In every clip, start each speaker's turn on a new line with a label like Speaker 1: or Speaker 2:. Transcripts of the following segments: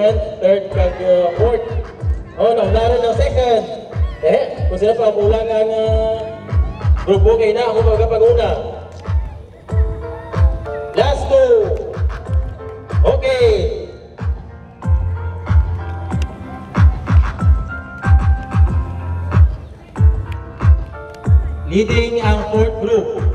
Speaker 1: second, third, kag fourth. Oh, naularan ng second. Kung sila pa kulang ang grupo kay na ako magpag-una. Last two. Okay. Leading ang fourth group.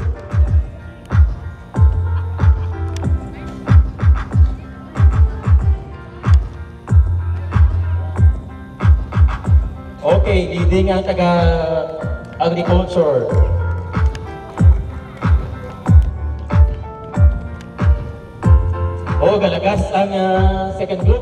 Speaker 1: Okay, leading ang taga-agriculture. Oh, galagas ang second group.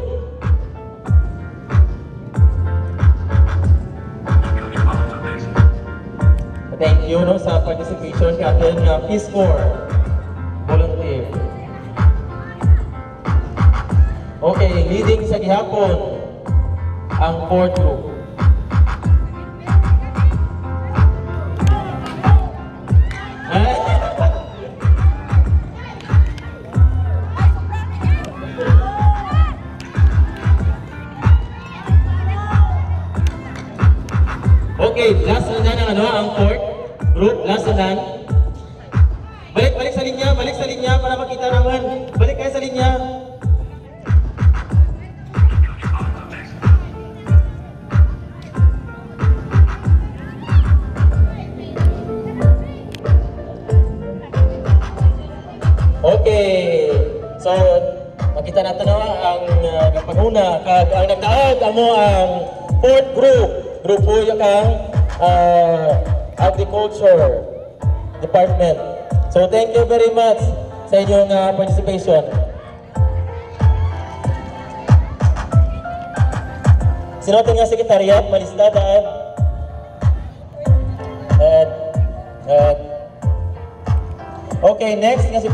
Speaker 1: Thank you no, sa participation sa ating Peace Corps volunteer. Okay, leading sa gihapon ang fourth group. Okay, last na ang fourth group, last na. Balik sa linya para makita naman. Balik kayo sa linya. Okay, so makita natin ang panguna kag ang nagdaog amo ang fourth group. Grupo yung agriculture department. So thank you very much sa inyong participation. Sino ating sekretariat malista daan? Okay, next nga si